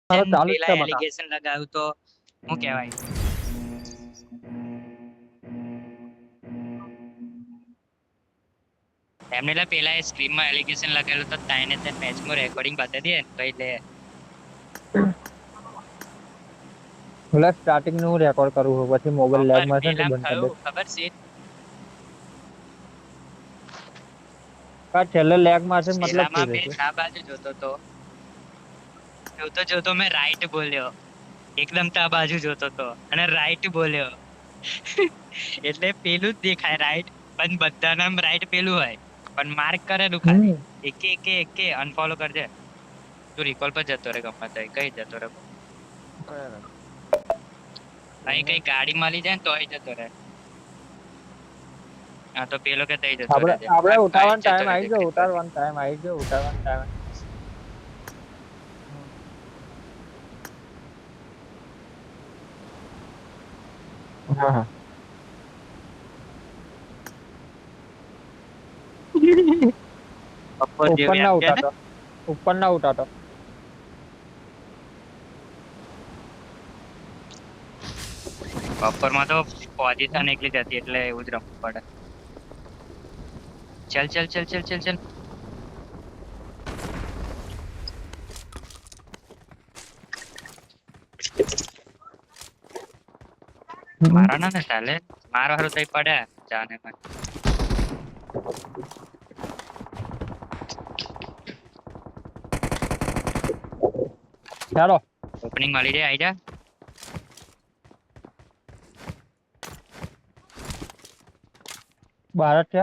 મારો ચાલુ જ પેલા છે બટા એલિગેશન લગાવ્યું તો શું કહેવાય એમને લા પેલા સ્ક્રીનમાં એલિગેશન લગાવેલું તો તાઈને તે મેચમાં રેકોર્ડિંગ બતાવી દે તો એટલે એટલે સ્ટાર્ટિંગ નું રેકોર્ડ કરવું પછી મોબાઈલ લેગ ખબર માં છે ને તો પેલા બંધ કરી દે. થયું ખબર છે કા છેલ્લે લેગ માં છે મતલબ શું પેલામાં મેં રહેશે? આ બાજુ જોતો મેં રાઈટ બોલ્યો એકદમ તા બાજુ જોતો તો અને રાઈટ બોલ્યો એટલે પેલું જ દેખાય રાઈટ પણ બધા નામ રાઈટ પેલું હોય પણ માર્ક કરેલું ખાલી એકે અનફોલો કરજે તું રિકોલ પર જતો રે ગમે તે કઈ જતો રે અહીં કઈ ગાડી મળી જાય ને તો અહીં જતો રે હા તો પેલો કે તઈ જતો આપણે રહેજે આપણે અહીં ઉઠાવવાનો જતો ટાઈમ રહેજે આવી ગયો green પર. ઉઠાવવાનો ટાઈમ આવી ગયો ઉઠાવવાનો ટાઈમ. હા હા બપોર ઉપર જેવી ના આવી જાય ને ઉઠાતો ઉપર ના ઉઠાતો. બપોરમાં તો પોઝિશન એકલી જ હતી એટલે એવું જ રમવું પડે ચલ ચલ ચલ ચલ ચલ ચલ મારા ના ને ચાલે મારો હારું તઈ પડ્યા જાને માં ચાલો ઓપનિંગ મળી જાય આઈ જા બહાર જ છે.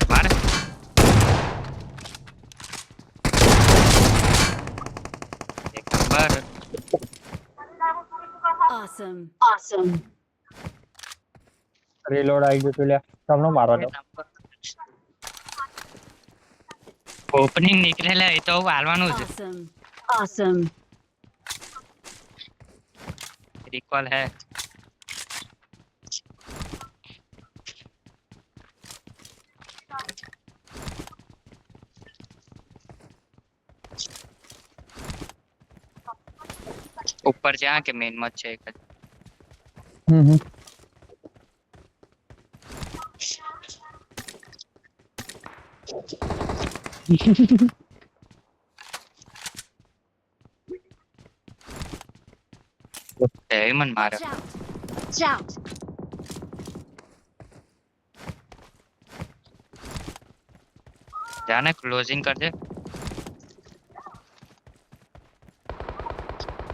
માર એક નંબર Awesome. રીલોડ આવી ગયું તું લ્યા તમને મારો દો. ઓપનિંગ નીકળેલા એ તો હાલવાનું જ Awesome. રિકોલ હે ઉપર જા કે મેન માં જ છે એક જ એ મન મારે Watch out. Watch out. જાને ક્લોઝિંગ કરજે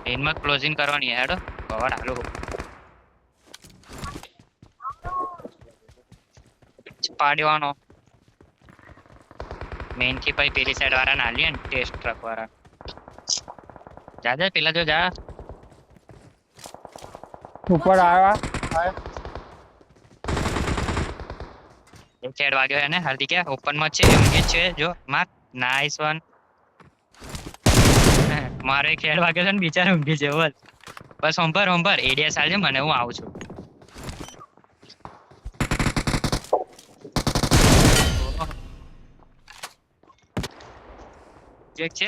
મેનમાં ક્લોઝિંગ કરવાની હેડો કવર હાલો પાડવાનો મેન થી પછી પેલી સાઈડ વાળા ના આલીએ ને ટેસ્ટ ટ્રક વાળા જા જા પેલા જો જા ઉપર આવ્યા એક સાઈડ વાગ્યો એને હાર્દિક ઓપન માં છે ઊંઘી જ છે જો માર નાઈસ વન મારો એક હેડ વાગ્યો છે ને બિચારો ઊંઘી છે બોલ બસ હોંભર એડિયા સાલજે મને હું આવું છું ચેક છે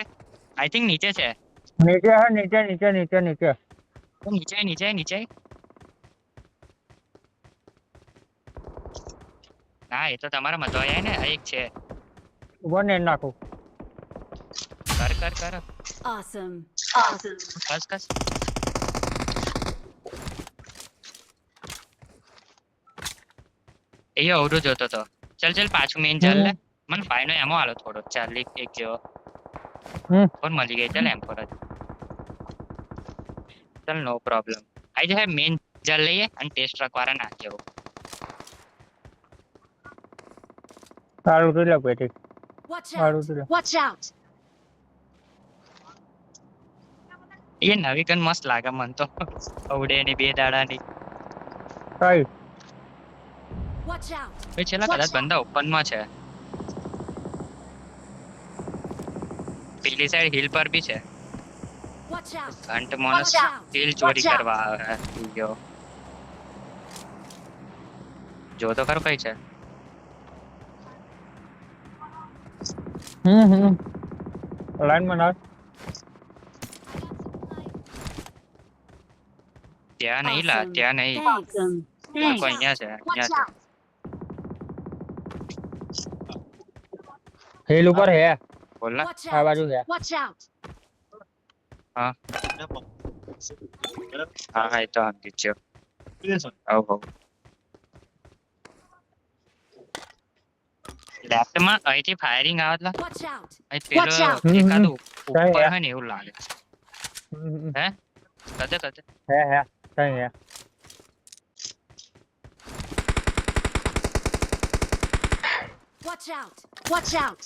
આઈ થિંક નીચે છે નીચે હે નીચે નીચે નીચે નીચે નીચે હા એ તો તમારા મતો આયા ને એક છે ઉપર ને નાખું. કર Awesome. કસ એ અવરું જોતો તો ચલ પાછું મેન ચાલ લે મને ફાઈનો એમો આલો થોડો 40 એક જેવો પણ મળી ગઈ ચાલ એમ પર ચાલ નો પ્રોબ્લેમ આઈ જાય મેન ચાલ લઈએ અને ટેસ્ટ રખવારા નાખજો સારું તો લે બેટી Watch સારું out. તો લે. Watch out. એ નવી ગન મસ્ત લાગે મન તો અવડે ની બે દાડાની કઈ Watch out. એ છેલ્લા કદાચ બંદા ઓપન માં છે પેલી સાઈડ હિલ પર બી છે Watch out. ઘંટ મોનસ હિલ ચોરી કરવા આવે ગયો જો તો ખરો કઈ છે લાઈન માં નાખ. ત્યાં નહીં લા, Awesome. ત્યાં નહીં. Thanks. લોકો અહીંયા છે, અહીંયા છે. હિલ ઉપર હે. બોલ ના. Watch આ out. બાજુ હે. Watch out. હા હા, એ તો સમજી જ ગયો. હવ હવ. લેફ્ટમાં અહીંથી ફાયરિંગ આવે એટલે Watch out. અહીં પેલો Watch out. એકાદું ઉપર હે. હોય ને એવું લાગે. હે કદે કદે હે કઈ હે. Watch out. Watch out.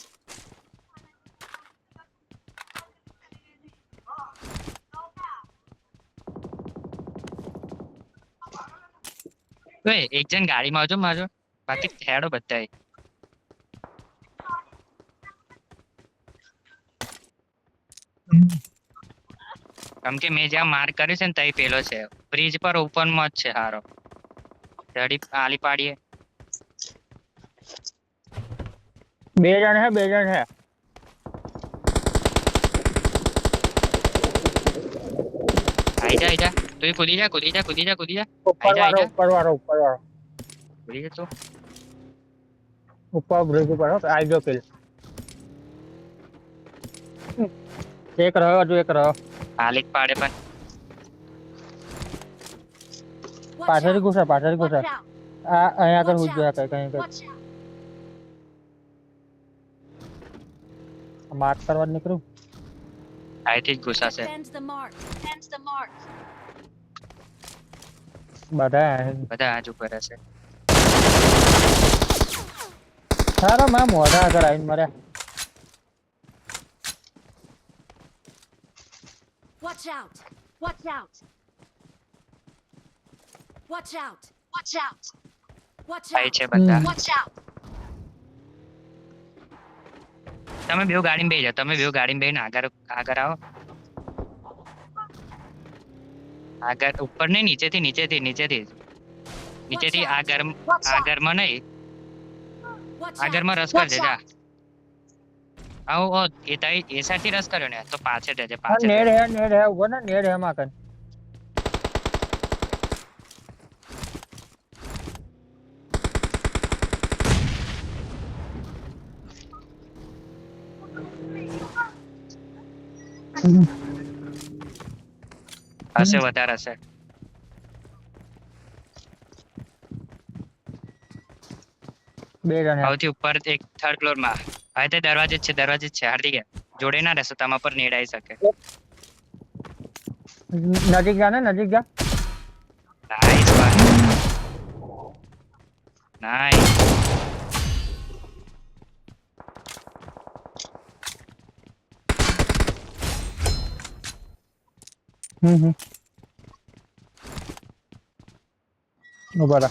ઓય એક જણ ગાડીમાં આવજો મારજો, બાકી હેડો બધાય. કેમ કે મેં જ્યાં માર્ક કર્યું છે ને તઈ પેલો છે, બ્રિજ પર ઓપન માં જ છે હારો. જડી આલી પાડીએ. બે જણ હે. આઈ જા તું કૂદી જા. ઉપર આઈ જા. વાળો. કૂદી જા તું. ઉપર બ્રિજ ઉપર હો. આઈ ગયો કિલ. એક રહ્યો, હજુ એક રહ્યો. આલી જ પાડે પણ Watch પાછળથી out. ઘૂસે. Watch out. આ અહીંયા આગળ Watch હુજ ગયા out. કઈ. Watch out. માર્ક કરવા જ નીકળું. અહીંથી જ ઘુસાશે. Defend the mark. Defend the mark. બધા બધા આજ ઉપર હશે. સારા માં મોઢા આગળ આવીને મર્યા. Watch out. Watch out. Watch out. Watch out. Watch આઈ out. છે બધા. Watch out. તમે બેવ ગાડીમાં બેહી જાઓ. તમે બેવ ગાડીમાં બેહીને આગળ આવો. આગળ ઉપર નહીં, નીચેથી આગળમાં નહીં. Watch આગળમાં out. રસ કરજે જા. આવો એ સાઈડથી રસ કર્યો ને તો પાછળ જજે. નેડ હે ઉભો ને. નેડ હે માં કન. હશે વધારે હશે. બે જણ હે. સૌથી ઉપર એક થર્ડ ફ્લોર માં. હવે તે દરવાજે જ છે હાર્દિક. જોડે ના રહેશો, તમારા પર નેડ આવી શકે. નજીક જા. Nice nice. ઉભા રહો.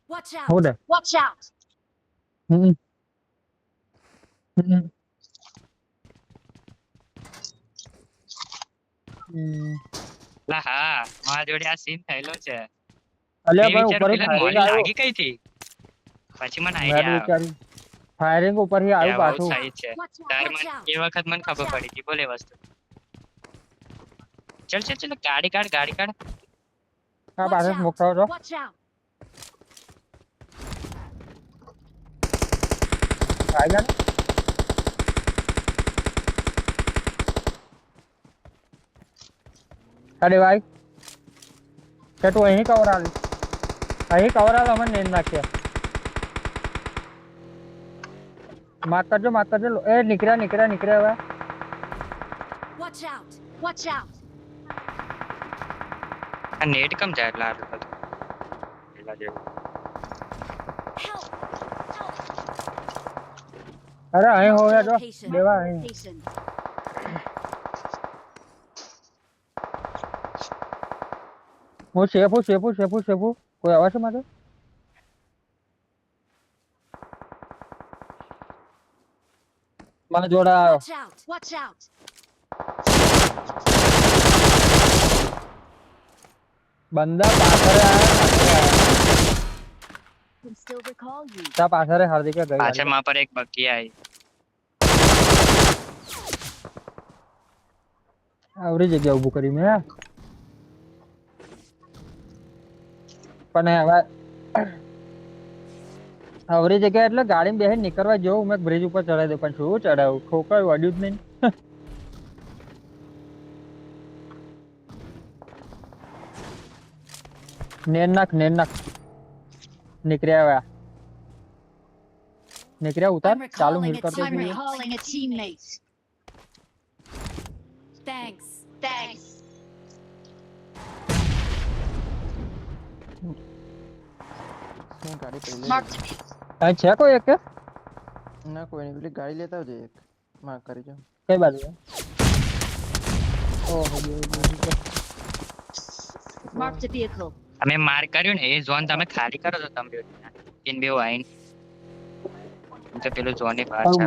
Watch out. હું દે. Watch out. લા હા, મારા જોડે આ સીન થયેલો છે. અલ્યા મેં ભાઈ વિચાર્યું ઉપર પેલા મોરી ફાયરિંગ આવ્યું. લાગી કઈ થી, પછી મને આઈડિયા આવ્યો ફાયરિંગ ઉપરથી કે આવ્યું આ બહુ પાછું. સાઈઝ છે. Watch out. તાર Watch મને out. એ વખત મને ખબર પડી હતી. બોલે વસ્તુ. ચલ ગાડી કાઢ. આ પાછળ સ્મોક થયો તો. Watch out. આવી જા ને. અરે ભાઈ કે તું અહીં કવર આલી. અમે નેન નાખીએ. માર્ક કરજો. એ નીકળ્યા હવે. Watch out. Watch out. આ નેટ કમ જાય એટલે આટલું બધું પેલા જેવું. Help. અરે અહીં હોયા જો. Location. દેવા અહીં. Location. હું શેફુ. કોઈ આવે છે મારે? મારા જોડે આવ્યો. Watch out. Watch out. બંદા પાછળ આયા Can still recall you. તા પાછળ હાર્દિક ગઈ પાછળ ગાડી માં પર એક બગ્ગી આવી. આવરી જગ્યા ઊભું કરી મેં પણ હવે આવરી જગ્યા એટલે ગાડીમાં બેસીને નીકળવા જવું મેં બ્રિજ ઉપર ચડાવી દઉં પણ શું ચડાવું ખોકાયું વાડ્યું જ નહીં નેર નાખ નીકળ્યા ઉતાર I'm ચાલુ recalling હિલ a કરતો teammate. જઈએ Recalling a teammate. Thanks. Thanks. હું ગાડી પહેલે Mark the અહીં છે કોઈ એક કે? ના કોઈ નહીં પેલી ગાડી લેતા આવજે એક માર્ક કરી જાઉં કઈ બાજુ છે? ઓહો Mark the vehicle. અમે માર્ક કર્યું ને એ ઝોન તમે ખાલી કરો છો તમે ઇન બે આઈન તો પેલું ઝોન ની બહાર છે.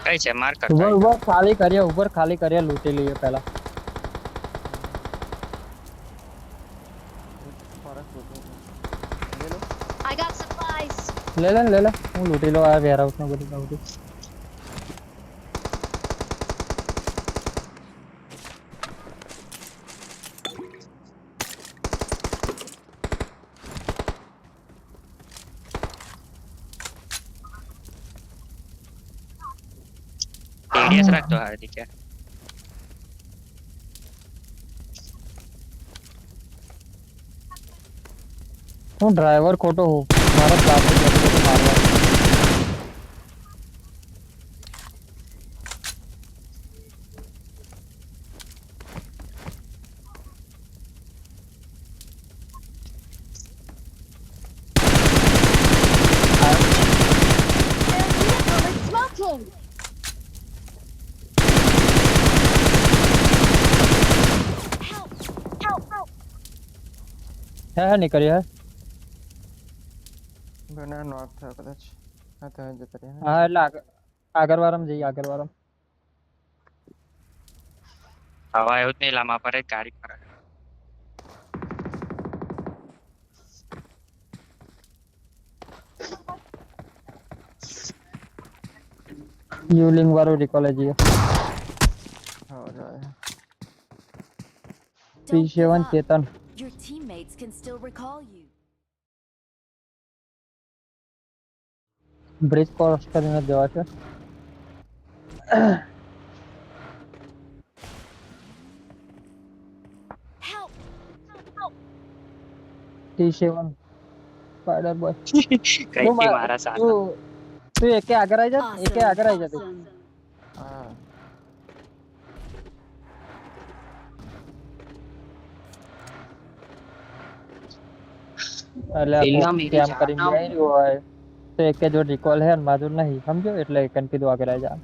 કઈ છે માર્ક કરતા ઉપર ખાલી કરીએ લૂંટી લઈએ પહેલા ફરક હોતો લે લો I got supplies. લે હું લૂંટી લો આ વેરહાઉસ ને બધું કાઢું એડીએસ રાખતો હાર્દિક યાર. હું ડ્રાઈવર ખોટો હું મારો ટ્રાફિક નથી મારવા Their vehicle is smoking. Help! Help! હે નીકળ્યા ઘણા નોક થયો કદાચ હા તો જતા રહ્યા હા એટલે આગળ વાળામાં જઈએ આગળ વાળામાં હવા એવું જ નહીં લાંબા પર જ ગાડી પર યુલિંગ વાળું રિકોલે જઈએ હા જાય Don't give P7 up. Chetan Your teammates can still recall you. Bridge cross કરીને જવા છે Help! T7 સ્પાઈડર બોય કઈ મારા સાથે તું એકે આગળ આવી જા એકે આગળ આવી જા તું હા એટલે પેલા મેરી કેમ જાન કરીને ના બેહી રહ્યો હોય તો એકે જો રિકોલ હે ને બાજુ નહીં સમજો એટલે એકન કીધું આગળ આવી જા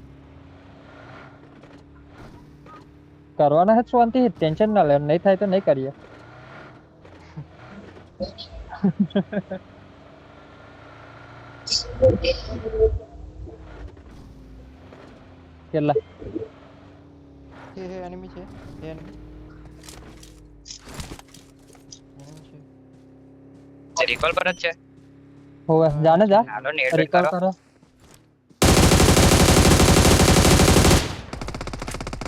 કરવાના હે શાંતિ ટેન્શન ના લે નહીં થાય તો નહીં કરીએ કેટલા હે એનિમી છે એનિમી છે રિકોલ પર જ છે. હોવે જાને જા હાલો નેટ રિકોલ કરો કરો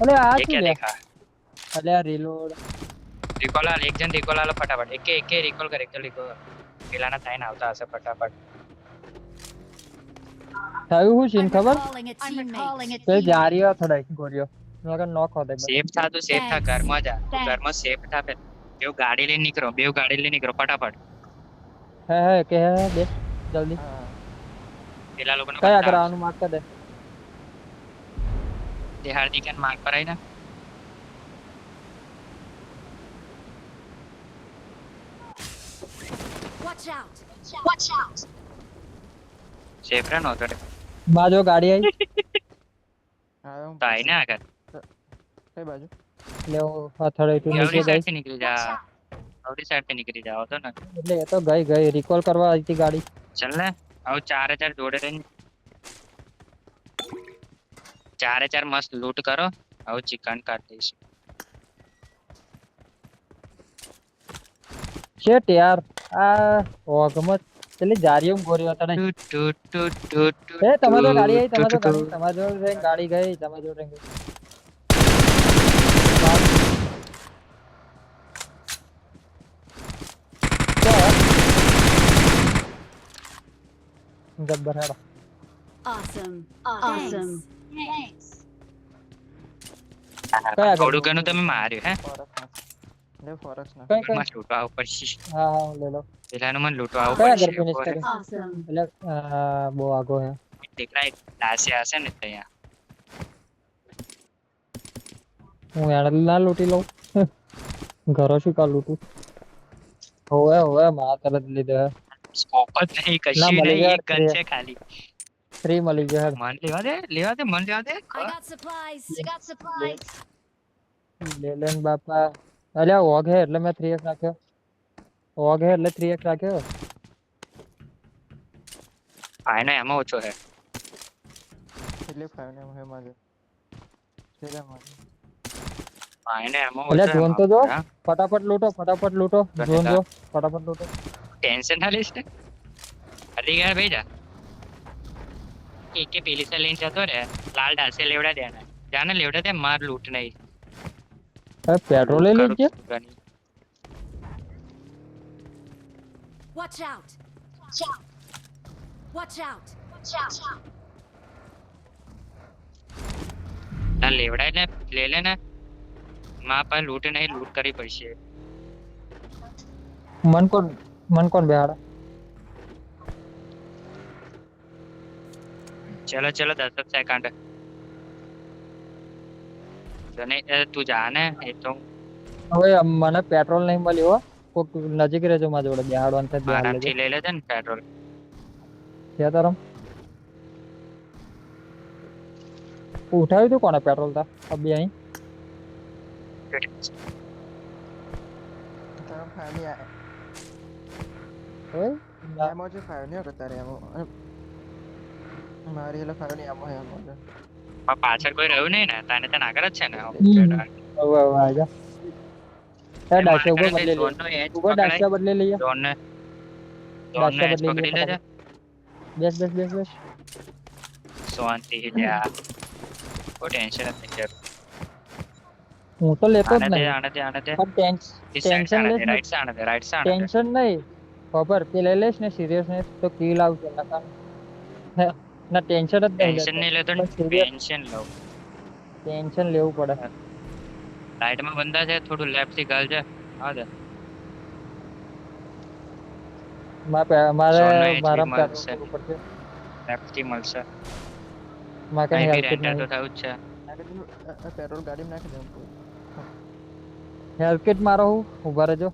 અલે આ એક શું લે દેખા અલે આ રીલોડ રિકોલ આલ એક જણ રિકોલ આલો ફટાફટ એકે રિકોલ કર એક રિકોલ પેલાના થઈને આવતા હશે ફટાફટ થયું શું સીન I'm ખબર recalling a teammate. તે જારીઓ થોડા ગોરિયો નકર નોક હોતે બસ સેફ થા તું સેફ થા Thanks. ઘરમાં જા તું Thanks. ઘરમાં સેફ થા ફે બેવ ગાડી લઈને નીકળો ફટાફટ હે કે હે બે જલ્દી હા પેલા લોકોને કયા બતાવ. કરવાનું માર્ક કર દે તે હાર્દિકન માર્ક પર આવીને Watch out! Watch out! Safe રહે નહોતો રે બાજો ગાડી આવી આવ્યો હું તો આઈને આગળ કઈ બાજુ લેવો અથડે તું એવરી નીચે સાઈડ જઈ થી નીકળી જા આવડી સાઈડ થી નીકળી જાવ તો ને એટલે એ તો ગઈ રિકોલ કરવા આવી હતી ગાડી. ચલ ને હવે 4000 જોડે રહીને 4000 મસ્ત લૂંટ કરો હવે ચિકન કાઢ દઈશ શેટ યાર આ ઓગમત પેલી જારીઓ ગોરી હતા ને. એ તમારે તો ગાડી આવી, તમારે તો ગાડી, તમારે જો ગાડી ગઈ, તમારે જો ગઈ. જબ્બર હેડો. Awesome. Awesome. Thanks. કયા થોડું ઘણું તમે માર્યું હે ફોરક્સ ના કઈ મસ્ત લૂંટવા ઉપર હા હા લઈ લો. પેલાનું મને લૂંટવા કયા ઉપર ઘર ફિનિશ કરે? Awesome. એટલે બહુ આગો હે. દેખાય દાસ્યા હશે ને ત્યાં હું એને ના લૂંટી લઉં. ઘરો શું કા લૂંટું? હોવે મારા તરત લીધે સ્કોપ જ નહીં કશું મળી નહીં ગયા એક ગન છે ખાલી ફ્રી મળી જાય. મન લેવા દે મન લેવા દે I got supplies. I got supplies. લે લેન બાપા. અલ્યા ઓગ હે એટલે મેં 3x નાખ્યો. ઓગ હે એટલે 3x નાખ્યો. આનો એમાં ઓછો છે એટલે 5 ને હે મારે છેલ્લા મારે આનો એમાં અલ્યા ઓછો જોન તો જો. હા ફટાફટ લૂંટો જોન જો ફટાફટ લૂંટો. ટેન્શન ના લઈશ ને અરે યાર ભાઈ જા કે પેલી સે લઈને જતો રે લાલ ડાસે લેવડા દેના જાને લેવડા દે માર લૂંટ નહીં પેટ્રોલ લઈ લેજે. Watch out. Watch out. ના લેવડા એટલે લે લે ને માં પર લૂંટ નહીં લૂંટ કરી પડશે મન કોણ બેહાડા? ચલો 10 સેકન્ડ તને તું જા ને એ તો હવે મને પેટ્રોલ નહીં મળ્યો હો. કોક નજીક રહેજો મારા જોડે બેહાડવાનું થાય બેહાડ આરામથી લેજો. લઈ લેજે ને પેટ્રોલ ક્યાં તારમ ઉઠાવ્યું તું કોને પેટ્રોલ તા અબી અહીં તારા ફાઈની આ ઓય એમો જે ફાઈવ ને કરતા રે એમો મારી એટલે ફાઈવ ની એમો હે એમો પણ પાછળ કોઈ રહ્યું નહીં ને તને તને આગળ જ છે ને હવે આજા એ ડાશે ઉપર બદલી લે. ઉપર ડાશે બદલી લઈએ. જોનને ડાશે બદલી પકડી લઈએ. લેજે બેસ. શાંતિ લ્યા કોઈ ટેન્શન જ નહીં જરૂર હું તો લેતો જ નહીં. આને દે પણ ટેન્શન લેસ ને. રાઈટ સાઈડ ટેન્શન નહીં ખબર કે લઈ લેશ ને સિરિયસનેસ તો કિલ આવશે નકા ના ટેન્શન જ ટેન્શન નહીં લેતો ને ટેન્શન લો ટેન્શન લેવું પડે. રાઈટમાં બંદા છે થોડું લેફ્ટ થી ગાલ છે હા દે મારે સોનો HP મારા મળશે. પેટ્રોલ ઉપર છે. લેફ્ટ થી મળશે મારે કઈ અહીં બી હેલ્પ રેન્ટર તો થયું જ છે પેટ્રોલ ગાડીમાં નાખી દઉં હેલ્પ કિટ મારો હું ઉભા રહેજો.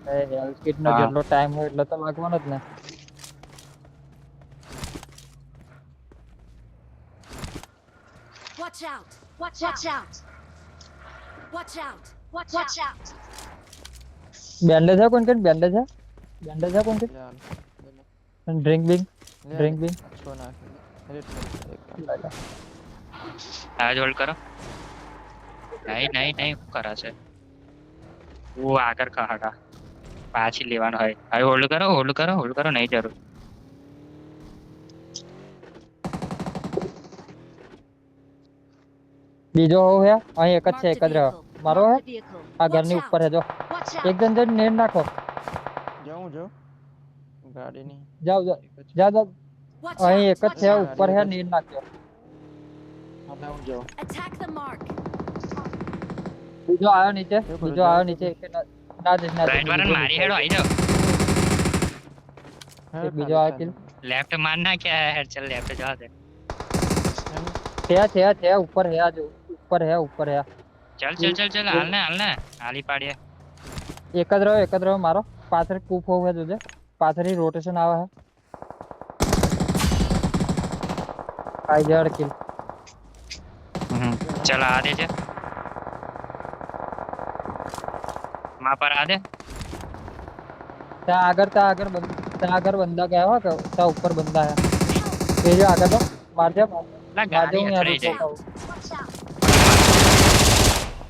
હેલ્પ કિટ નો હા. જેટલો ટાઈમ હોય એટલો તો લાગવાનો જ ને. Watch out. Watch out. Watch out. Watch out. Bandage છે કોણ કે બેન્ડેજ છે કોણ કે યાર ડ્રિંક બિંગ છો નાખી રેડ આ હોલ્ડ કરો નહીં શું કરાશે ઓ આગળ ખાડા પાછી લેવાનું હોય હવે હોલ્ડ કરો નહીં જરૂર બીજો હોવ હે અહીં એક જ છે Marked એક a જ રહ્યો vehicle. મારો હે Marked a vehicle. આ ઘરની ઉપર હે જો Watch out. એક જણ જઈને નેડ નાખો. જાઉં ગાડીની જાઓ Watch અહીં out. એક જ Watch છે out. ઉપર હે નેડ નાખ્યો. જાઉં Attack the mark. બીજો આવ્યો નીચે એક કે ના દે રાઈટ વાળાને મારી હેડો આવી જાઓ એક બીજો આવ્યો કિલ લેફ્ટ માર ના ક્યાં હેડ ચલ લેફ્ટ જવા દે છે ઉપર હે જો ઉપર હે ચલ હાલ ને હાલી પાડીએ એક જ રહ્યો મારો પાછળ કૂપ હોવે જોજે પાછળથી રોટેશન આવે હે આઈ જડ કિલ ચલ આ દે છે માં પર આ દે ત્યાં આગળ બંદા ગયા હો કે ત્યાં ઉપર બંદા હે એ જો આગળ તો મારજે લા મારજે ગાડી હું યાર અથડાઈ ઉઠો જાય કહું Watch out!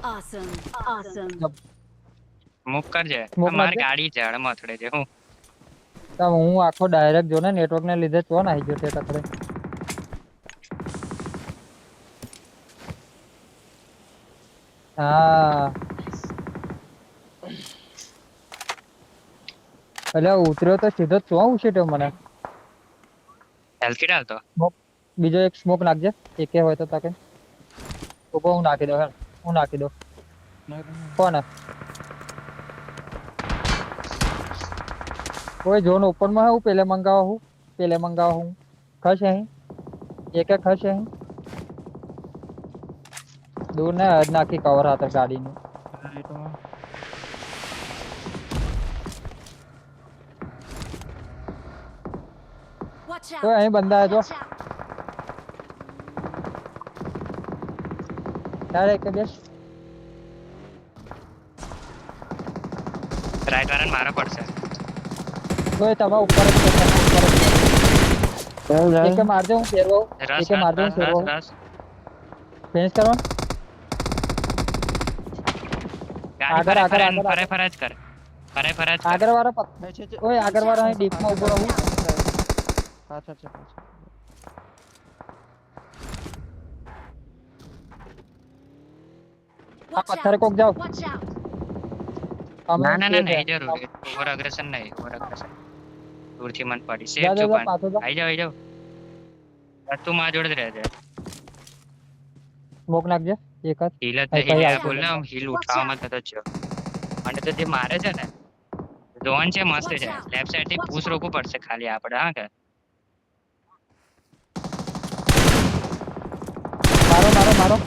Awesome. Awesome. મૂક કરજે Smoke માર નાખજે. ગાડી ઝાડમાં અથડે છે હું તો હું આખો ડાયરેક્ટ જો ને નેટવર્ક ને લીધે ચો ને આવી ગયો તે ટકરે હા એટલે ઉતર્યો તો સીધો ચો ઉછેટ્યો મને હેલ્થ કિટ હાલતો બીજો એક સ્મોક નાખજે એકે હોય તો તાકે ઉભો હું નાખી દઉં હેડ હું નાખી દઉં કોણ કોઈ ઝોન ઓપન માં હું પેલે મંગાવા હું ખસ અહીં એકે ખસ અહીં દૂર ને હદ નાખી કવર હાથે ગાડીનું રાઈટમાં Watch તો out! અહીં બંદા હે જો Watch out! ત્યારે એકે બેસ રાઈટ વાળાને મારો પડશે તો એ તમારા ઉપર જ છે, તમારા ઉપર જ છે. એકે મારજો હું ફેરવો રસ એકે મારજો હું રસ ફેરવો રસ રસ ફિનિશ કરવા ગાડી આગળ, આગળ, આગળ, ફરે ફરે જ કર ફરે ફરે જ કર આગળ વાળા ઓય આગળ વાળા અહીં ડીપમાં ઉભો રહું પાછળ છે આ Watch પથ્થરે out! કોક જાઓ Watch out! અમે ના ના ના safe નહીં હે. જરૂરી ઓવર અગ્રેશન નહીં ઓવર અગ્રેશન દૂરથી મન પડી જા, સેફ જા, જો જા, પણ પાછો જા. આઈ જાવ તું માં જોડે જ રહેજે સ્મોક નાખજે એક જ હીલ જ અહીં હીલ આવશે. બોલ ને હીલ ઉઠાવવામાં થતો જ છે અને તો જે મારે છે ને ઝોન છે મસ્ત છે લેફ્ટ સાઈડ થી પુશ રોકવું પડશે ખાલી આપણે હા કે મારો મારો મારો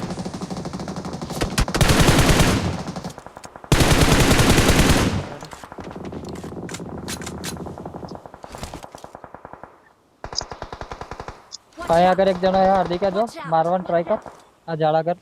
Watch અહીં out! આગળ એક જણો હે હાર્દિકા જો મારવાનું ટ્રાય કર આ ઝાડ આગળ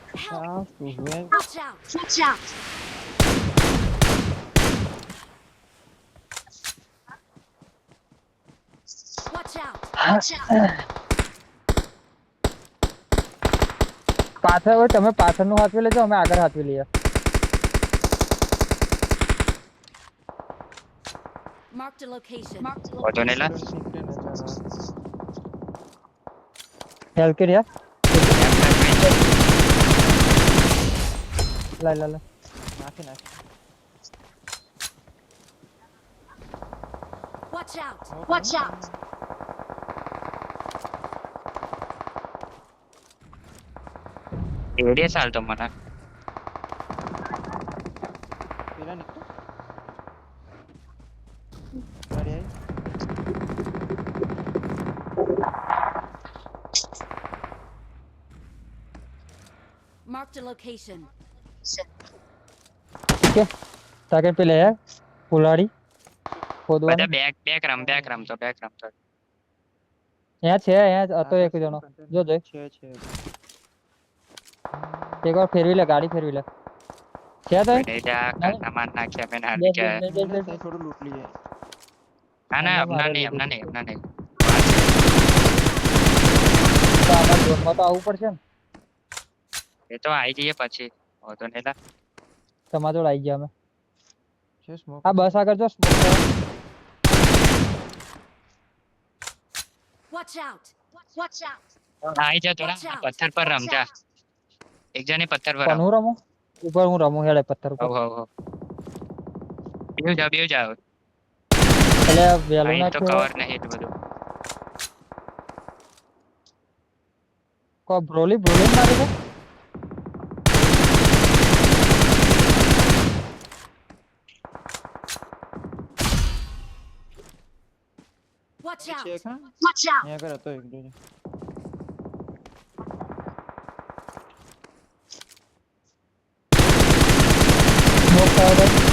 આ શું હે Watch out! Watch out! Watch out! Watch out! પાછળ હોય તમે પાછળનું હાથવી લેજો અમે આગળ હાથવી લઈએ Marked a location. Marked a વધો નહીં લા નીકળે ને ચાલો હેલ્પ કરી લા લા લા નાખી Watch out! Watch out! Area ચાલતો મને પેલા નીકળો ગાડી આવી Marked a location. કે તાકે પેલે હે ફુલાડી બધા ખોદવાની બેક રમતો અહીંયા છે અહીંયા હતો એક જણો જો જોઈ છે એક વાર ફેરવી લે ગાડી ફેરવી લે છે તો નહીં જા કાકા માર નાખ્યા મેં હાર્દ બેસ, કે બેસ, બેસ, બેસ, બેસ. થોડું લૂંટ લઈએ ના ના મારે હમણાં લીધું. નહીં તો આમાં ઝોનમાં તો આવવું પડશે ને એ તો આવી જઈએ પછી વધો નહીં લા તમારા જોડે આવી ગયા અમે છે સ્મોક આ બસ આગળ જો smoke કરો. Watch out! Watch out! આવી જા થોડા Watch out! પથ્થર પર Watch રમજા out! એક જણે પથ્થર પર પણ રમ હું રમું ઉપર હું રમું હેડે પથ્થર ઉપર હો બેવ જાવ એટલે વહેલું અહીં તો નાખ્યું કવર નહીં એટલું બધું કો બ્રોલી મારી દે Watch છે out! એક હા Watch out! અહીંયા આગળ હતો એક જોજો થયો ભાઈ.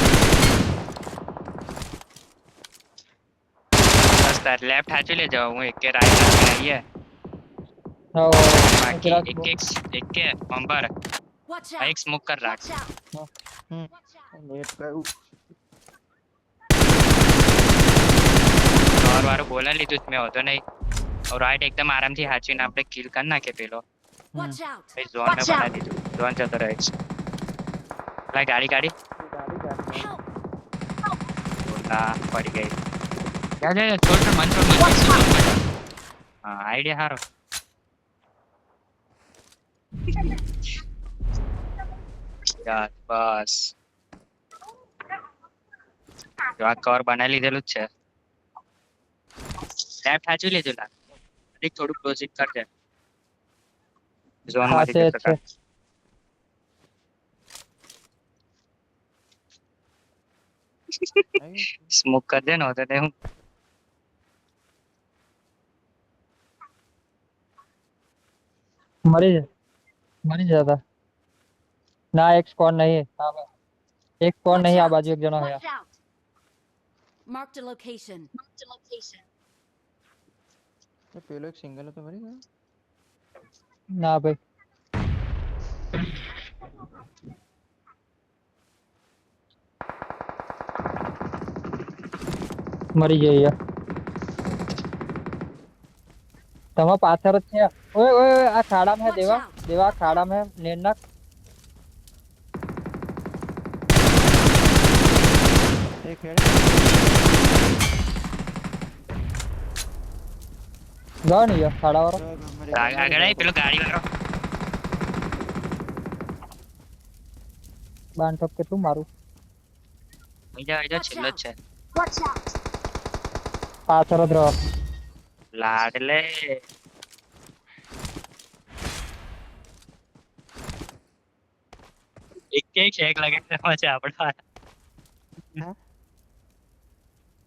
બસ તાર લેફ્ટ હાચી લેજો હું એક કે રાઈટ હાચી આવીએ હા બાકી પેલા એક કે અંબર Watch આ out! એક સ્મોક કર રાખ Watch out! હમ નેટ ગયું. ચોર વાળું બોલા લીધું જ મેં હોતો નહીં રાઈટ એકદમ આરામથી હાચીને આપણે કિલ કરી નાખે પેલો Watch out! ભાઈ ઝોન મેં બનાવી દીધું ઝોન જતો રહે છે લાય ગાડી ગાડી ગાડી Help! ઓલા પડી ગઈ જા જા છોડ મન છોડ હા આઈડિયા હારો યાર બસ જો આ કવર બનાવી લીધેલું જ છે લેફ્ટ હાચું લીધું લાગ થોડું ક્લોઝિંગ કરજે ઝોન માંથી હાચે જતો છે. સ્મોક કર દે ને તો હું મરી જતા ના એક સ્કોર નહીં હા ભાઈ. એક સ્કોર નહીં આ બાજુ એક જણો હે Watch out! Marked a location. Marked a location. એ પેલો એક સિંગલ હતો મરી ગયો. ના ભાઈ મરી જઈએ યાર. તમારા પાછળ જ છે. ઓય ઓય ઓય, આ ખાડામાં હે દેવા દેવા ખાડામાં હે નેટ નાખ. એક હેડ ગયો ને યાર ખાડા વાળો. આગળ આવી પેલો ગાડી વાળો બાન ઠોક કેટલું મારું બીજા છેલ્લો જ છે Watch out! પાછળ જ રહો. લાડલે એક શેક લાગે છે આપડા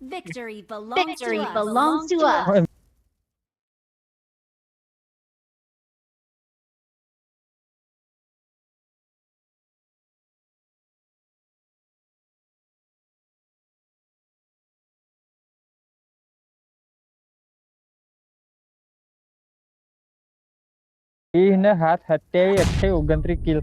Victory belongs to us. ઈ ને હાથ 27 28 29 કિલ